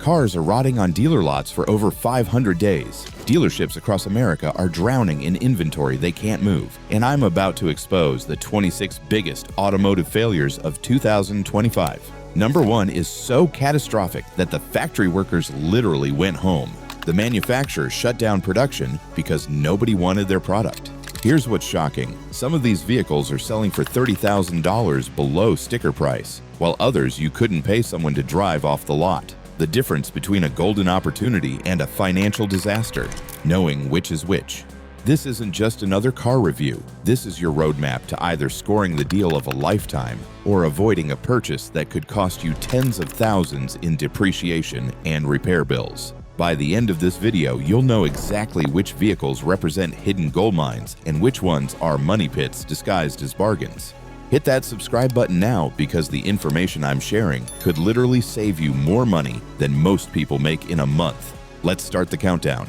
Cars are rotting on dealer lots for over 500 days. Dealerships across America are drowning in inventory they can't move, and I'm about to expose the 26 biggest automotive failures of 2025. Number 1 is so catastrophic that the factory workers literally went home. The manufacturer shut down production because nobody wanted their product. Here's what's shocking. Some of these vehicles are selling for $30,000 below sticker price, while others you couldn't pay someone to drive off the lot. The difference between a golden opportunity and a financial disaster, knowing which is which. This isn't just another car review. This is your roadmap to either scoring the deal of a lifetime or avoiding a purchase that could cost you tens of thousands in depreciation and repair bills. By the end of this video, you'll know exactly which vehicles represent hidden gold mines and which ones are money pits disguised as bargains. Hit that subscribe button now because the information I'm sharing could literally save you more money than most people make in a month. Let's start the countdown.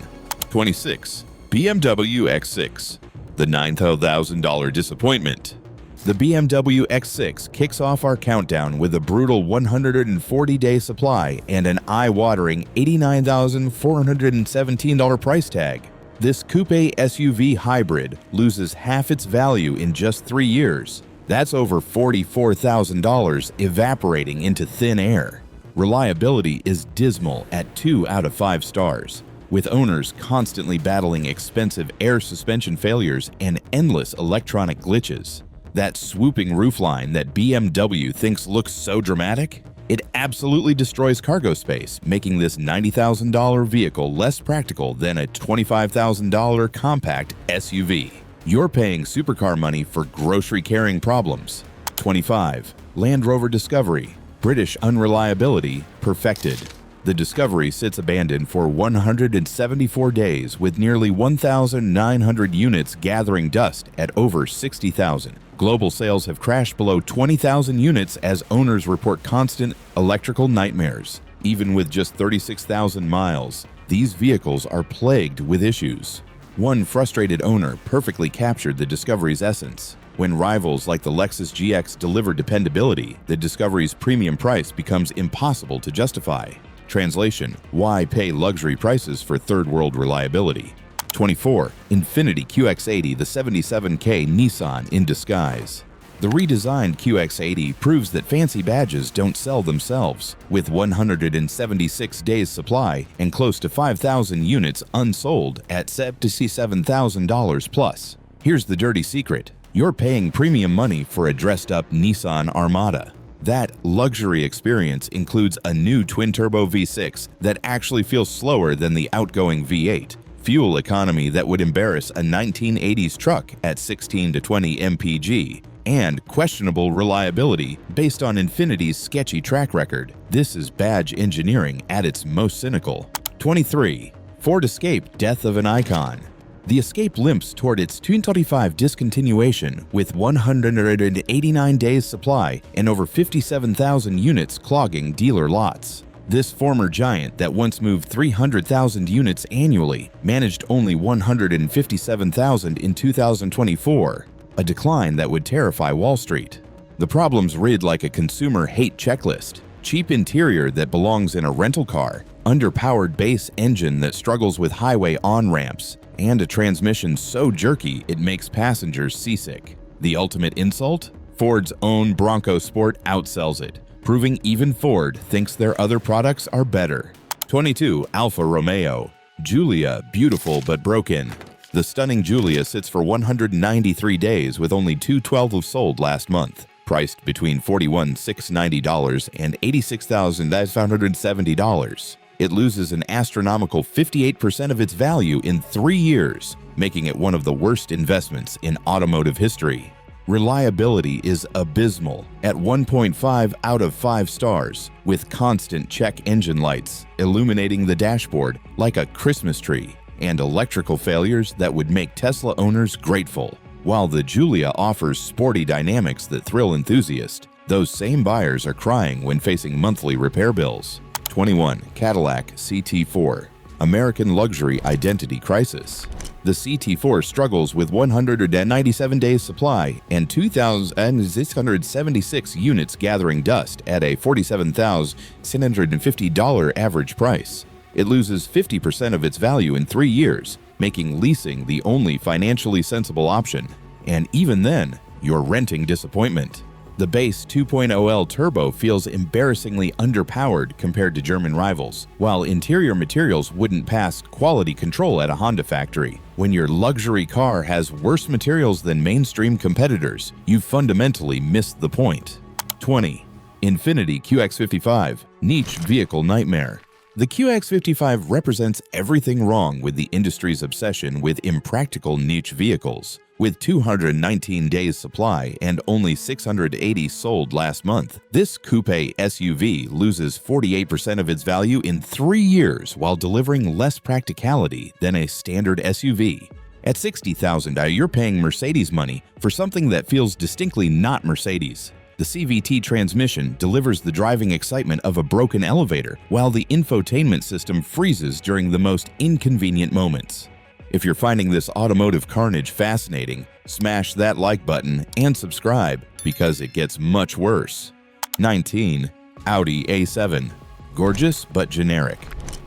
26. BMW X6, the $9,000 disappointment. The BMW X6 kicks off our countdown with a brutal 140-day supply and an eye-watering $89,417 price tag. This coupe SUV hybrid loses half its value in just 3 years. That's over $44,000 evaporating into thin air. Reliability is dismal at 2 out of 5 stars, with owners constantly battling expensive air suspension failures and endless electronic glitches. That swooping roofline that BMW thinks looks so dramatic? It absolutely destroys cargo space, making this $90,000 vehicle less practical than a $25,000 compact SUV. You're paying supercar money for grocery-carrying problems. 25. Land Rover Discovery, British unreliability perfected. The Discovery sits abandoned for 174 days with nearly 1,900 units gathering dust at over 60,000. Global sales have crashed below 20,000 units as owners report constant electrical nightmares. Even with just 36,000 miles, these vehicles are plagued with issues. One frustrated owner perfectly captured the Discovery's essence. When rivals like the Lexus GX deliver dependability, the Discovery's premium price becomes impossible to justify. Translation: why pay luxury prices for third-world reliability? 24. Infiniti QX80, the 77K Nissan in disguise. The redesigned QX80 proves that fancy badges don't sell themselves. With 176 days supply and close to 5,000 units unsold at $77,000 plus. Here's the dirty secret. You're paying premium money for a dressed-up Nissan Armada. That luxury experience includes a new twin-turbo V6 that actually feels slower than the outgoing V8, fuel economy that would embarrass a 1980s truck at 16 to 20 mpg, and questionable reliability based on Infiniti's sketchy track record. This is badge engineering at its most cynical. 23. Ford Escape Death of an Icon. The Escape limps toward its 2025 discontinuation with 189 days supply and over 57,000 units clogging dealer lots. This former giant that once moved 300,000 units annually managed only 157,000 in 2024, a decline that would terrify Wall Street. The problems read like a consumer hate checklist: cheap interior that belongs in a rental car, underpowered base engine that struggles with highway on-ramps, and a transmission so jerky it makes passengers seasick. The ultimate insult? Ford's own Bronco Sport outsells it, proving even Ford thinks their other products are better. 22. Alfa Romeo Giulia, beautiful but broken. The stunning Giulia sits for 193 days with only 212 sold last month, priced between $41,690 and $86,570. It loses an astronomical 58% of its value in 3 years, making it one of the worst investments in automotive history. Reliability is abysmal at 1.5 out of 5 stars, with constant check engine lights illuminating the dashboard like a Christmas tree, and electrical failures that would make Tesla owners grateful. While the Giulia offers sporty dynamics that thrill enthusiasts, those same buyers are crying when facing monthly repair bills. 21. Cadillac CT4, American luxury identity crisis. The CT4 struggles with 197 days supply and 2,676 units gathering dust at a $47,650 average price. It loses 50% of its value in 3 years, making leasing the only financially sensible option. And even then, you're renting disappointment. The base 2.0L Turbo feels embarrassingly underpowered compared to German rivals, while interior materials wouldn't pass quality control at a Honda factory. When your luxury car has worse materials than mainstream competitors, you've fundamentally missed the point. 20. Infiniti QX55, niche vehicle nightmare. The QX55 represents everything wrong with the industry's obsession with impractical niche vehicles. With 219 days supply and only 680 sold last month, this coupe SUV loses 48% of its value in 3 years while delivering less practicality than a standard SUV. At $60,000, you're paying Mercedes money for something that feels distinctly not Mercedes. The CVT transmission delivers the driving excitement of a broken elevator, while the infotainment system freezes during the most inconvenient moments. If you're finding this automotive carnage fascinating, smash that like button and subscribe because it gets much worse. 19. Audi A7. Gorgeous but generic.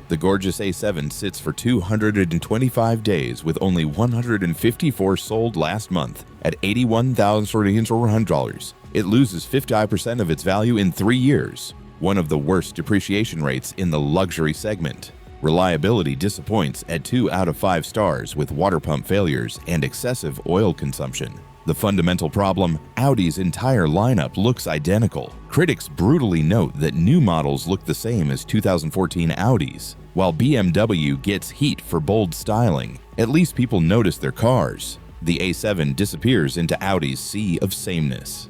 The gorgeous A7 sits for 225 days with only 154 sold last month at $81,400. It loses 55% of its value in 3 years, one of the worst depreciation rates in the luxury segment. Reliability disappoints at 2 out of 5 stars with water pump failures and excessive oil consumption. The fundamental problem: Audi's entire lineup looks identical. Critics brutally note that new models look the same as 2014 Audis. While BMW gets heat for bold styling, at least people notice their cars. The A7 disappears into Audi's sea of sameness.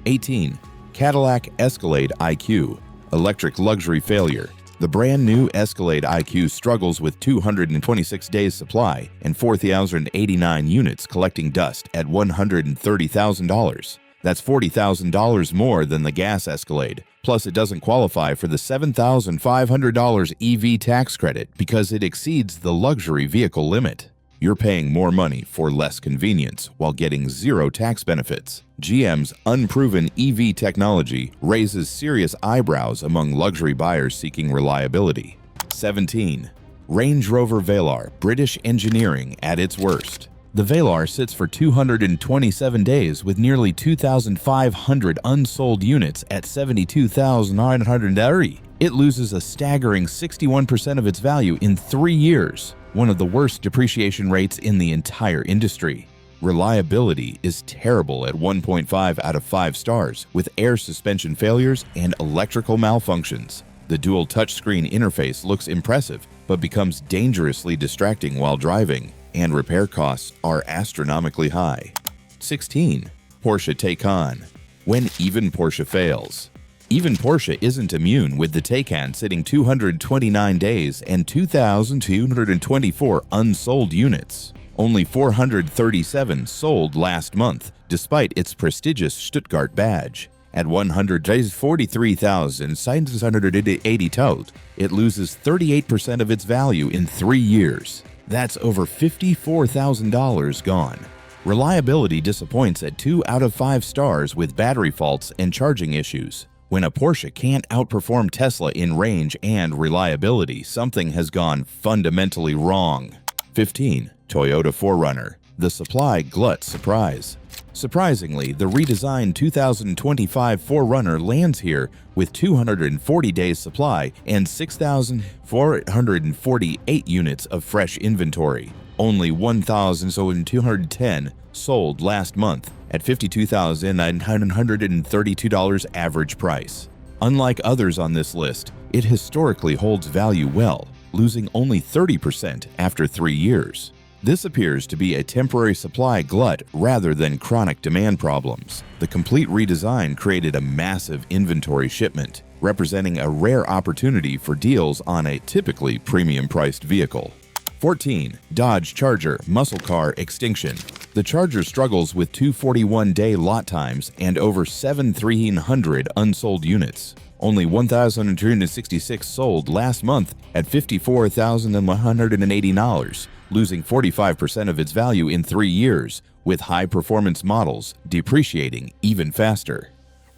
18. Cadillac Escalade IQ, electric luxury failure. The brand new Escalade IQ struggles with 226 days supply and 4,089 units collecting dust at $130,000. That's $40,000 more than the gas Escalade. Plus, it doesn't qualify for the $7,500 EV tax credit because it exceeds the luxury vehicle limit. You're paying more money for less convenience while getting zero tax benefits. GM's unproven EV technology raises serious eyebrows among luxury buyers seeking reliability. 17. Range Rover Velar, British engineering at its worst. The Velar sits for 227 days with nearly 2,500 unsold units at $72,930. It loses a staggering 61% of its value in 3 years, one of the worst depreciation rates in the entire industry. Reliability is terrible at 1.5 out of 5 stars, with air suspension failures and electrical malfunctions. The dual touchscreen interface looks impressive, but becomes dangerously distracting while driving, and repair costs are astronomically high. 16. Porsche Taycan. When even Porsche fails. Even Porsche isn't immune, with the Taycan sitting 229 days and 2,224 unsold units. Only 437 sold last month, despite its prestigious Stuttgart badge. At 143,680 told, it loses 38% of its value in 3 years. That's over $54,000 gone. Reliability disappoints at 2 out of 5 stars with battery faults and charging issues. When a Porsche can't outperform Tesla in range and reliability, something has gone fundamentally wrong. 15. Toyota 4Runner, the supply glut surprise. Surprisingly, the redesigned 2025 4Runner lands here with 240 days supply and 6,448 units of fresh inventory. Only 1,210 sold last month at $52,932 average price. Unlike others on this list, it historically holds value well, losing only 30% after 3 years. This appears to be a temporary supply glut rather than chronic demand problems. The complete redesign created a massive inventory shipment, representing a rare opportunity for deals on a typically premium-priced vehicle. 14. Dodge Charger Muscle Car Extinction. The Charger struggles with 241-day lot times and over 7,300 unsold units. Only 1,266 sold last month at $54,180. losing 45% of its value in 3 years, with high-performance models depreciating even faster.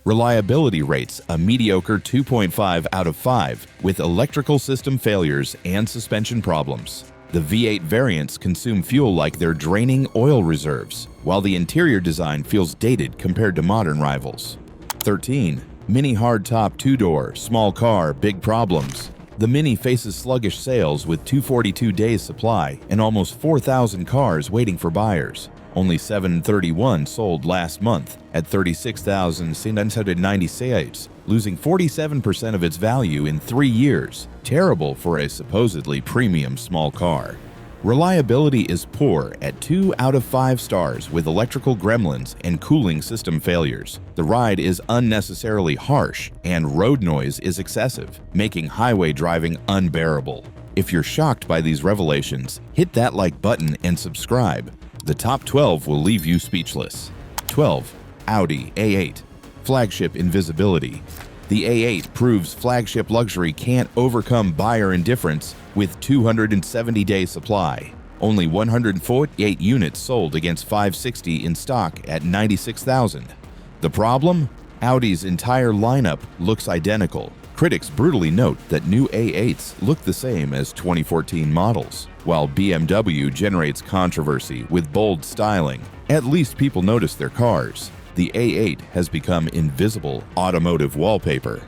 Reliability rates a mediocre 2.5 out of 5, with electrical system failures and suspension problems. The V8 variants consume fuel like they're draining oil reserves, while the interior design feels dated compared to modern rivals. 13. Mini hardtop two-door, small car, big problems. The Mini faces sluggish sales with 242 days supply and almost 4,000 cars waiting for buyers. Only 731 sold last month at 36,696, losing 47% of its value in 3 years. Terrible for a supposedly premium small car. Reliability is poor at 2 out of 5 stars with electrical gremlins and cooling system failures. The ride is unnecessarily harsh and road noise is excessive, making highway driving unbearable. If you're shocked by these revelations, hit that like button and subscribe. The top 12 will leave you speechless. 12. Audi A8. Flagship invisibility. The A8 proves flagship luxury can't overcome buyer indifference with 270-day supply. Only 148 units sold against 560 in stock at 96,000. The problem? Audi's entire lineup looks identical. Critics brutally note that new A8s look the same as 2014 models, while BMW generates controversy with bold styling. At least people notice their cars. The A8 has become invisible automotive wallpaper.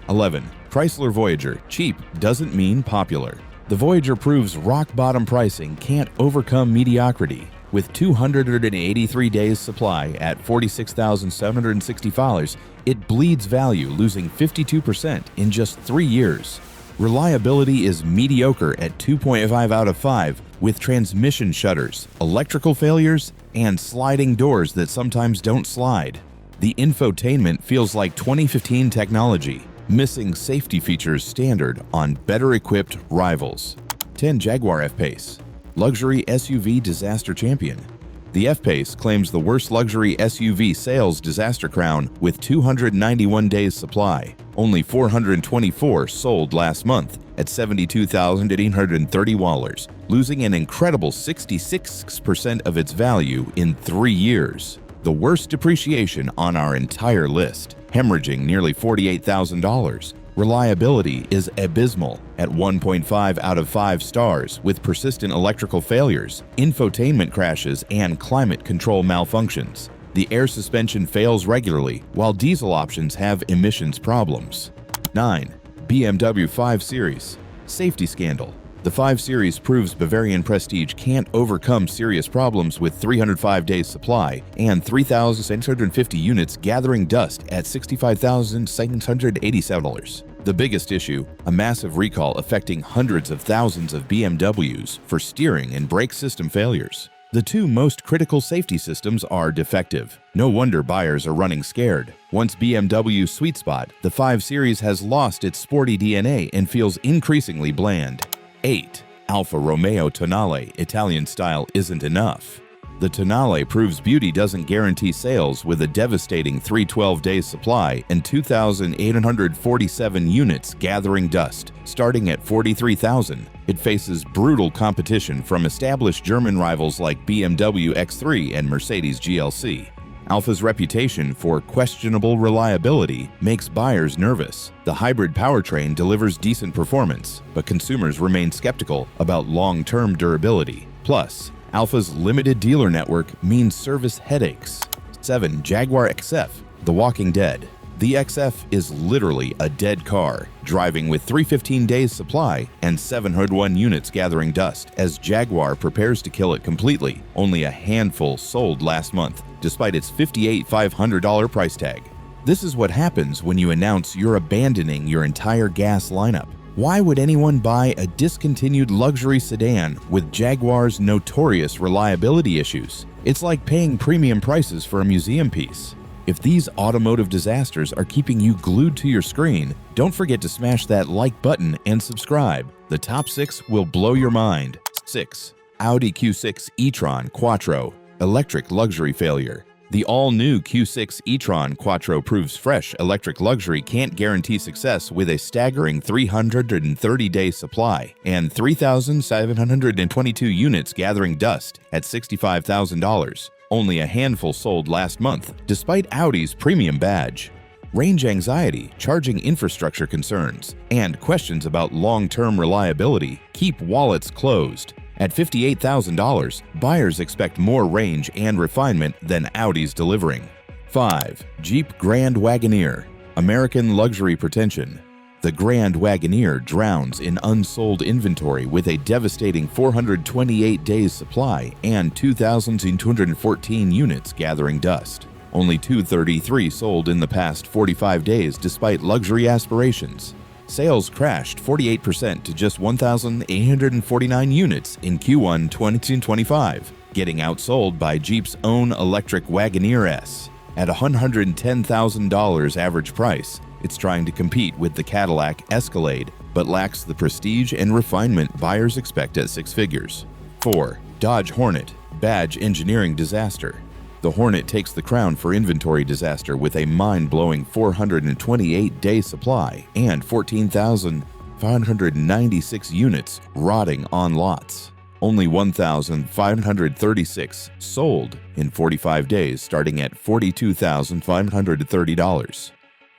11. Chrysler Voyager. Cheap doesn't mean popular. The Voyager proves rock-bottom pricing can't overcome mediocrity. With 283 days supply at $46,760, it bleeds value, losing 52% in just 3 years. Reliability is mediocre at 2.5 out of 5, with transmission shutters, electrical failures, and sliding doors that sometimes don't slide. The infotainment feels like 2015 technology, missing safety features standard on better-equipped rivals. 10. Jaguar F-Pace. Luxury SUV disaster champion. The F-Pace claims the worst luxury SUV sales disaster crown with 291 days supply. Only 424 sold last month at $72,830, losing an incredible 66% of its value in 3 years. The worst depreciation on our entire list, hemorrhaging nearly $48,000. Reliability is abysmal at 1.5 out of 5 stars with persistent electrical failures, infotainment crashes, and climate control malfunctions. The air suspension fails regularly, while diesel options have emissions problems. 9. BMW 5 Series. Safety scandal. The 5 Series proves Bavarian prestige can't overcome serious problems with 305 days supply and 3,650 units gathering dust at $65,687. The biggest issue, a massive recall affecting hundreds of thousands of BMWs for steering and brake system failures. The two most critical safety systems are defective. No wonder buyers are running scared. Once BMW's sweet spot, the 5 Series has lost its sporty DNA and feels increasingly bland. 8. Alfa Romeo Tonale. Italian style isn't enough. The Tonale proves beauty doesn't guarantee sales with a devastating 312 days supply and 2,847 units gathering dust, starting at 43,000. It faces brutal competition from established German rivals like BMWXM and Mercedes GLC. Alfa's reputation for questionable reliability makes buyers nervous. The hybrid powertrain delivers decent performance, but consumers remain skeptical about long-term durability. Plus, Alfa's limited dealer network means service headaches. 7. Jaguar XF. The Walking Dead. The XF is literally a dead car, driving with 315 days supply and 701 units gathering dust as Jaguar prepares to kill it completely. Only a handful sold last month, despite its $58,500 price tag. This is what happens when you announce you're abandoning your entire gas lineup. Why would anyone buy a discontinued luxury sedan with Jaguar's notorious reliability issues? It's like paying premium prices for a museum piece. If these automotive disasters are keeping you glued to your screen, don't forget to smash that like button and subscribe. The top 6 will blow your mind. 6. Audi Q6 e-tron Quattro. Electric luxury failure. The all-new Q6 e-tron Quattro proves fresh electric luxury can't guarantee success with a staggering 330-day supply and 3,722 units gathering dust at $65,000. Only a handful sold last month, despite Audi's premium badge. Range anxiety, charging infrastructure concerns, and questions about long-term reliability keep wallets closed. At $58,000, buyers expect more range and refinement than Audi's delivering. 5. Jeep Grand Wagoneer. American luxury pretension. The Grand Wagoneer drowns in unsold inventory with a devastating 428 days supply and 2,214 units gathering dust. Only 233 sold in the past 45 days despite luxury aspirations. Sales crashed 48% to just 1,849 units in Q1 2025, getting outsold by Jeep's own electric Wagoneer S. At $110,000 average price, it's trying to compete with the Cadillac Escalade, but lacks the prestige and refinement buyers expect at six figures. 4. Dodge Hornet. Badge engineering disaster. The Hornet takes the crown for inventory disaster with a mind-blowing 428-day supply and 14,596 units rotting on lots. Only 1,536 sold in 45 days, starting at $42,530.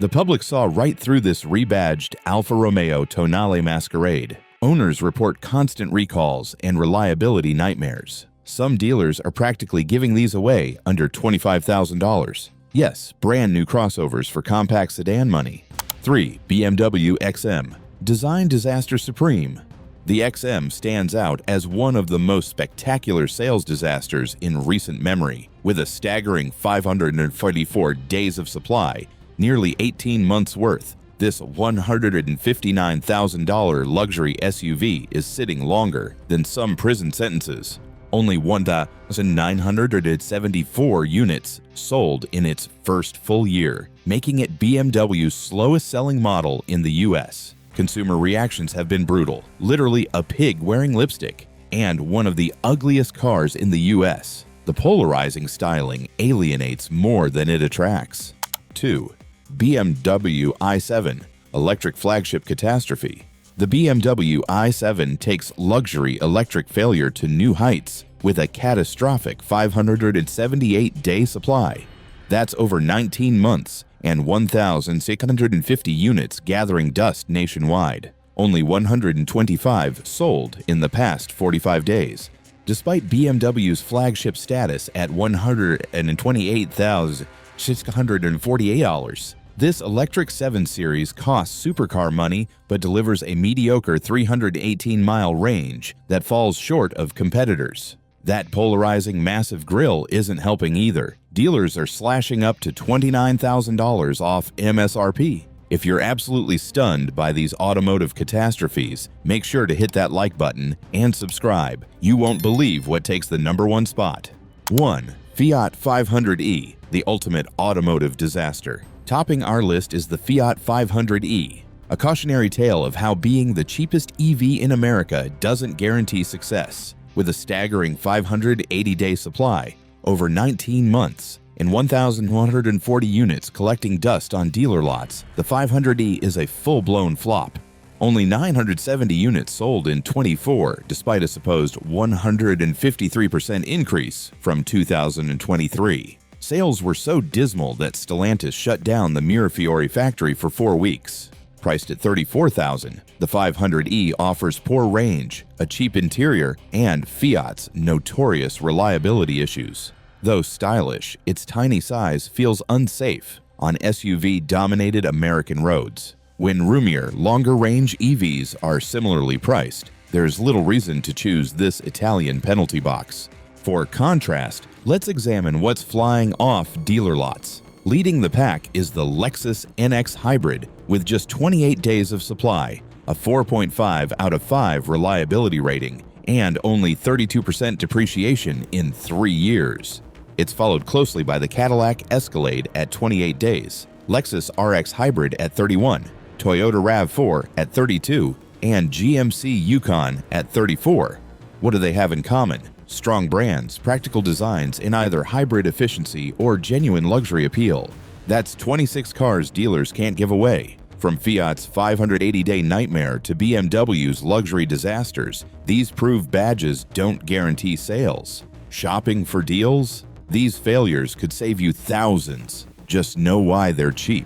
The public saw right through this rebadged Alfa Romeo Tonale masquerade. Owners report constant recalls and reliability nightmares. Some dealers are practically giving these away under $25,000. Yes, brand new crossovers for compact sedan money. 3. BMWXM. Design disaster supreme. The XM stands out as one of the most spectacular sales disasters in recent memory, with a staggering 544 days of supply, nearly 18 months worth. This $159,000 luxury SUV is sitting longer than some prison sentences. Only 1,974 units sold in its first full year, making it BMW's slowest selling model in the US. Consumer reactions have been brutal, literally a pig wearing lipstick, and one of the ugliest cars in the US. The polarizing styling alienates more than it attracts. 2. BMW i7. Electric flagship catastrophe. The BMW i7 takes luxury electric failure to new heights with a catastrophic 578-day supply. That's over 19 months and 1,650 units gathering dust nationwide. Only 125 sold in the past 45 days. Despite BMW's flagship status at $128,648, this electric 7 Series costs supercar money but delivers a mediocre 318-mile range that falls short of competitors. That polarizing massive grille isn't helping either. Dealers are slashing up to $29,000 off MSRP. If you're absolutely stunned by these automotive catastrophes, make sure to hit that like button and subscribe. You won't believe what takes the #1 spot. 1. Fiat 500e, the ultimate automotive disaster. Topping our list is the Fiat 500e, a cautionary tale of how being the cheapest EV in America doesn't guarantee success. With a staggering 580-day supply, over 19 months, and 1,140 units collecting dust on dealer lots, the 500e is a full-blown flop. Only 970 units sold in 24, despite a supposed 153% increase from 2023. Sales were so dismal that Stellantis shut down the Mirafiori factory for 4 weeks. Priced at $34,000, the 500e offers poor range, a cheap interior, and Fiat's notorious reliability issues. Though stylish, its tiny size feels unsafe on SUV-dominated American roads. When roomier, longer-range EVs are similarly priced, there's little reason to choose this Italian penalty box. For contrast, let's examine what's flying off dealer lots. Leading the pack is the Lexus NX Hybrid with just 28 days of supply, a 4.5 out of 5 reliability rating, and only 32% depreciation in 3 years. It's followed closely by the Cadillac Escalade at 28 days, Lexus RX Hybrid at 31, Toyota RAV4 at 32, and GMC Yukon at 34. What do they have in common? Strong brands, practical designs, and either hybrid efficiency or genuine luxury appeal. That's 26 cars dealers can't give away. From Fiat's 580-day nightmare to BMW's luxury disasters, these prove badges don't guarantee sales. Shopping for deals? These failures could save you thousands. Just know why they're cheap.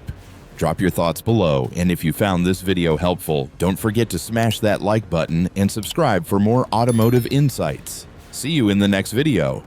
Drop your thoughts below, and if you found this video helpful, don't forget to smash that like button and subscribe for more automotive insights. See you in the next video.